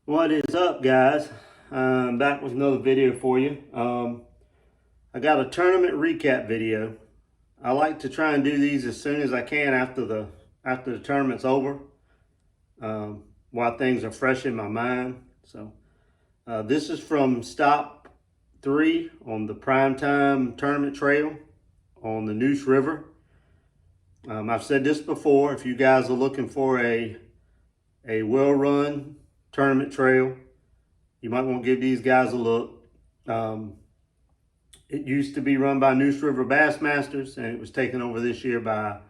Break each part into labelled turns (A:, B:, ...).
A: What is up, guys? I'm back with another video for you. I got a tournament recap video. I like to try and do these as soon as I can after the tournament's over, while things are fresh in my mind. So this is from stop 3 on the primetime tournament trail on the Neuse River. I've said this before. If you guys are looking for a well-run tournament trail, you might want to give these guys a look. It used to be run by Neuse River Bassmasters, and it was taken over this year by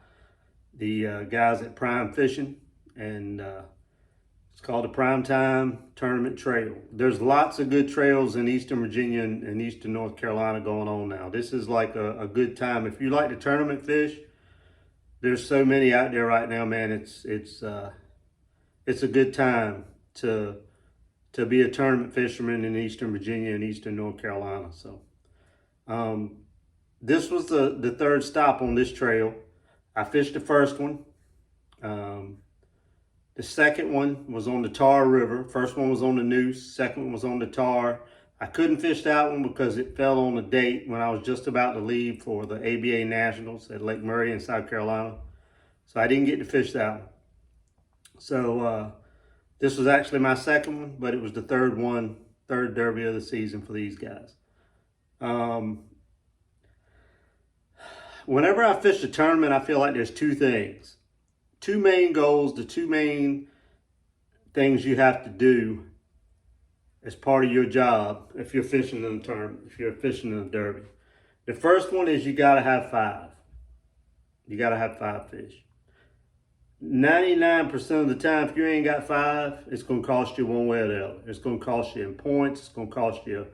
A: the guys at Prime Fishing, and it's called the Primetime Tournament Trail. There's lots of good trails in Eastern Virginia and Eastern North Carolina going on now. This is like a good time. If you like to tournament fish, there's so many out there right now, man. It's a good time to be a tournament fisherman in Eastern Virginia and Eastern North Carolina. So this was the third stop on this trail. I fished the first one. The second one was on the Tar River. First one was on the Neuse. Second one was on the Tar. I couldn't fish that one because it fell on a date when I was just about to leave for the ABA Nationals at Lake Murray in South Carolina. So I didn't get to fish that one. So this was actually my second one, but it was the third derby of the season for these guys. Whenever I fish a tournament, I feel like there's two main goals, the two main things you have to do as part of your job if you're fishing in a tournament, if you're fishing in a derby. The first one is you got to have 5. You got to have 5 fish. 99% of the time, if you ain't got 5, it's going to cost you one way or the other. It's going to cost you in points. It's going to cost you,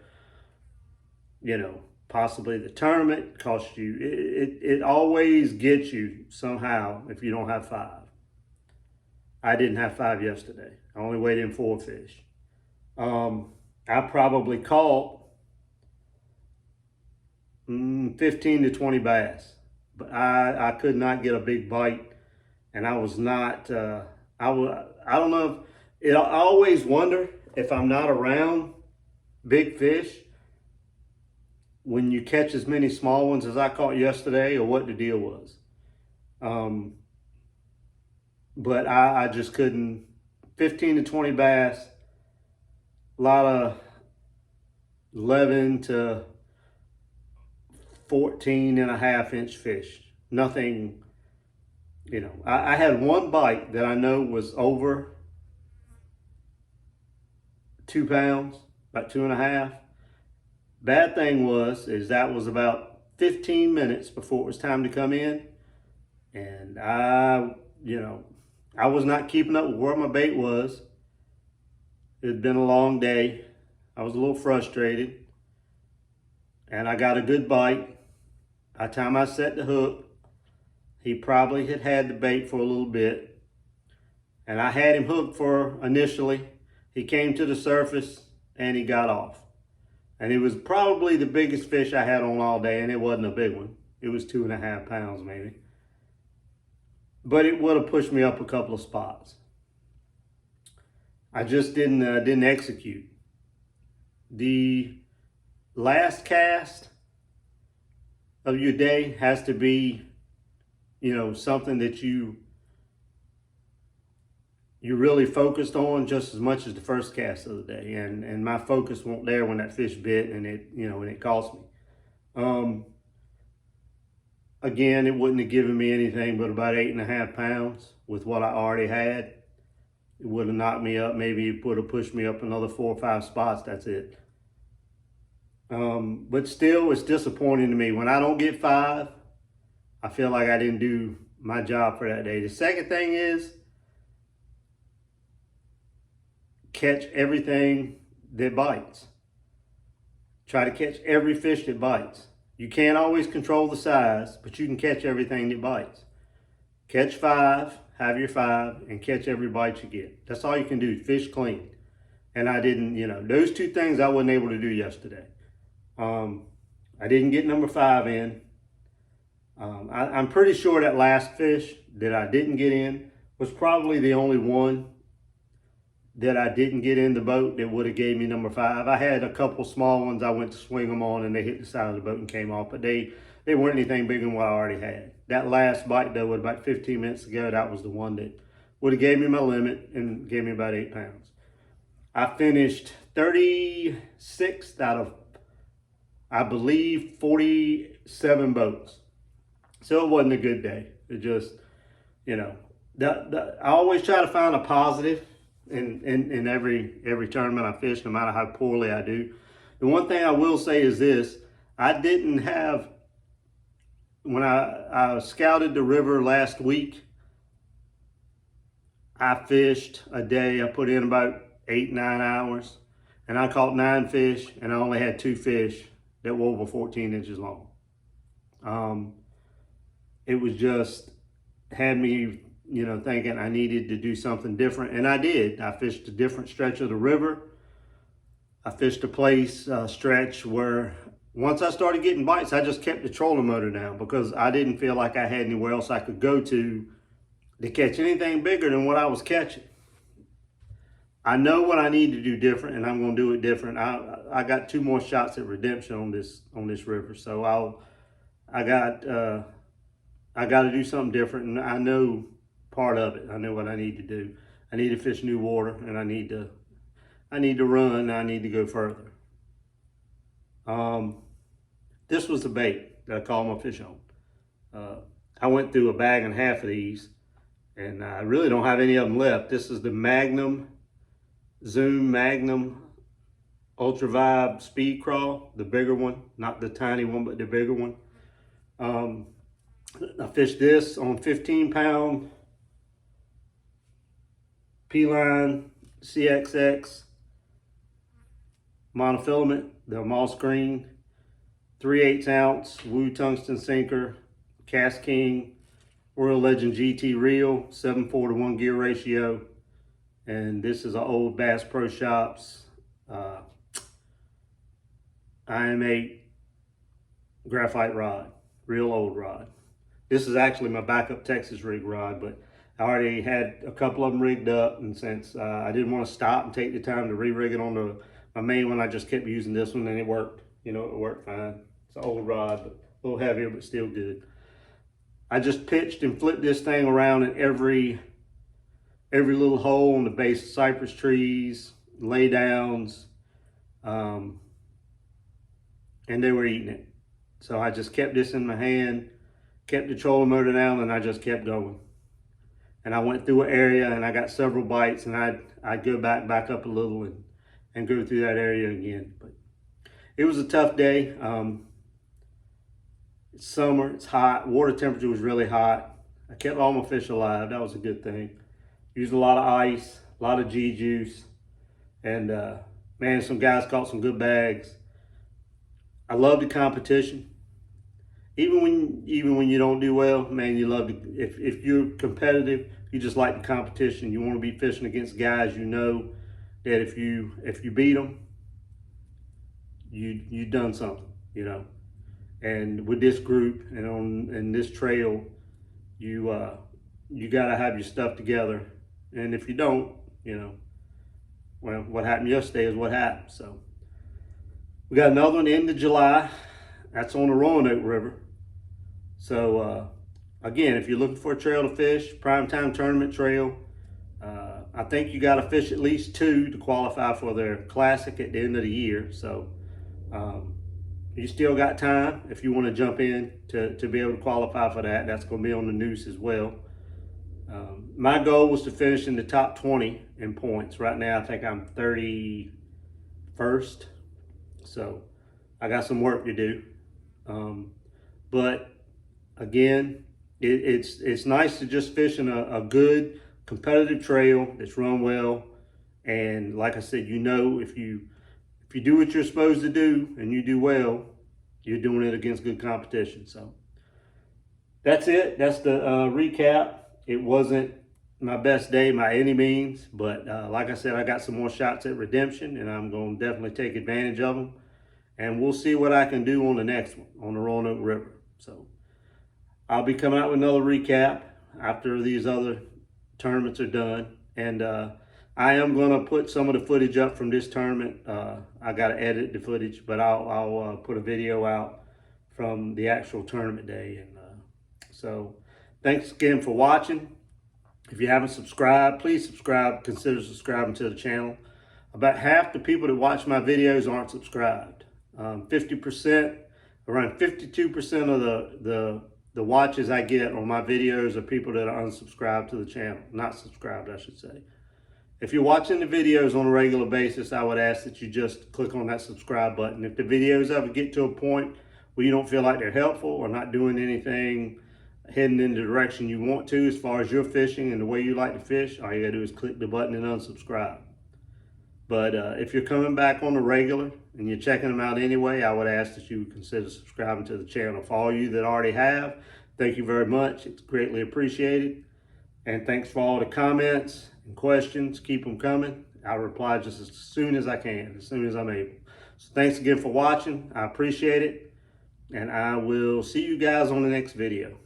A: possibly the tournament. Cost you. It always gets you somehow if you don't have 5. I didn't have 5 yesterday. I only weighed in 4 fish. I probably caught 15 to 20 bass, but I could not get a big bite. And I was not, I don't know, I always wonder if I'm not around big fish when you catch as many small ones as I caught yesterday, or what the deal was. But I just couldn't. 15 to 20 bass, a lot of 11 to 14.5-inch fish. Nothing. I had one bite that I know was over 2 pounds, about 2.5. Bad thing is that was about 15 minutes before it was time to come in. And I was not keeping up with where my bait was. It had been a long day. I was a little frustrated. And I got a good bite. By the time I set the hook, he probably had the bait for a little bit. And I had him hooked for initially. He came to the surface and he got off. And it was probably the biggest fish I had on all day, and it wasn't a big one. It was 2.5 pounds maybe. But it would have pushed me up a couple of spots. I just didn't execute. The last cast of your day has to be something that you really focused on just as much as the first cast of the day. And my focus wasn't there when that fish bit, and it cost me. Again, it wouldn't have given me anything but about 8.5 pounds with what I already had. It would have knocked me up. Maybe it would have pushed me up another 4 or 5 spots. That's it. But still, it's disappointing to me. When I don't get 5, I feel like I didn't do my job for that day. The second thing is catch everything that bites. Try to catch every fish that bites. You can't always control the size, but you can catch everything that bites. Catch 5, have your 5, and catch every bite you get. That's all you can do, fish clean. And I didn't, those 2 things I wasn't able to do yesterday. I didn't get number 5 in. I'm pretty sure that last fish that I didn't get in was probably the only one that I didn't get in the boat that would have gave me number 5. I had a couple small ones I went to swing them on and they hit the side of the boat and came off, but they weren't anything bigger than what I already had. That last bite though, about 15 minutes ago, that was the one that would have gave me my limit and gave me about 8 pounds. I finished 36th out of, I believe, 47 boats. So it wasn't a good day. It just, you know, I always try to find a positive in every tournament I fish, no matter how poorly I do. The one thing I will say is this: I didn't have, when I scouted the river last week, I fished a day. I put in about 8-9 hours, and I caught 9 fish, and I only had 2 fish that were over 14 inches long. It was just, had me, you know, thinking I needed to do something different, and I did. I fished a different stretch of the river. I fished a place, stretch where once I started getting bites, I just kept the trolling motor down because I didn't feel like I had anywhere else I could go to catch anything bigger than what I was catching. I know what I need to do different, and I'm going to do it different. I got 2 more shots at redemption on this river, so I got to do something different, and I know part of it. I know what I need to do. I need to fish new water, and I need to run. And I need to go further. This was the bait that I caught my fish on. I went through a bag and a half of these, and I really don't have any of them left. This is the Zoom Magnum Ultra Vibe Speed Crawl, the bigger one, not the tiny one, but the bigger one. I fished this on 15-pound P-Line CXX monofilament, the moss green, 3/8 ounce Woo tungsten sinker, Cast King, Royal Legend GT reel, 7:4 to 1 gear ratio. And this is an old Bass Pro Shops IM8 graphite rod, real old rod. This is actually my backup Texas rig rod, but I already had a couple of them rigged up, and since I didn't want to stop and take the time to re-rig it on my main one, I just kept using this one, and it worked. You know, it worked fine. It's an old rod, but a little heavier, but still good. I just pitched and flipped this thing around in every little hole on the base of cypress trees, lay downs, and they were eating it. So I just kept this in my hand, kept the trolling motor down, and I just kept going. And I went through an area and I got several bites, and I'd go back up a little and go through that area again. But it was a tough day. It's summer, it's hot, water temperature was really hot. I kept all my fish alive, that was a good thing. Used a lot of ice, a lot of G-juice, and man, some guys caught some good bags. I love the competition. Even when you don't do well, man, you love to, if you're competitive, you just like the competition. You want to be fishing against guys you know that if you beat them, you've done something, you know. And with this group and on this trail, you gotta have your stuff together. And if you don't, you know, well, what happened yesterday is what happened. So we got another one end of July. That's on the Roanoke River. So again, if you're looking for a trail to fish, primetime tournament trail, I think you got to fish at least 2 to qualify for their classic at the end of the year. So you still got time if you want to jump in to be able to qualify for that. That's going to be on the Neuse as well. My goal was to finish in the top 20 in points. Right now, I think I'm 31st. So I got some work to do. But again, it's nice to just fish in a good competitive trail that's run well. And like I said, you know, if you do what you're supposed to do and you do well, you're doing it against good competition. So that's it. That's the recap. It wasn't my best day by any means, but like I said, I got some more shots at redemption, and I'm going to definitely take advantage of them. And we'll see what I can do on the next one, on the Roanoke River. So I'll be coming out with another recap after these other tournaments are done. And I am going to put some of the footage up from this tournament. I got to edit the footage, but I'll put a video out from the actual tournament day. And so thanks again for watching. If you haven't subscribed, please subscribe. Consider subscribing to the channel. About half the people that watch my videos aren't subscribed. 50%, around 52% of the watches I get on my videos are people that are unsubscribed to the channel. Not subscribed, I should say. If you're watching the videos on a regular basis, I would ask that you just click on that subscribe button. If the videos ever get to a point where you don't feel like they're helpful or not doing anything heading in the direction you want to as far as your fishing and the way you like to fish, all you gotta do is click the button and unsubscribe. But if you're coming back on the regular and you're checking them out anyway, I would ask that you would consider subscribing to the channel. For all you that already have, thank you very much. It's greatly appreciated. And thanks for all the comments and questions. Keep them coming. I'll reply just as soon as I can, as soon as I'm able. So thanks again for watching. I appreciate it. And I will see you guys on the next video.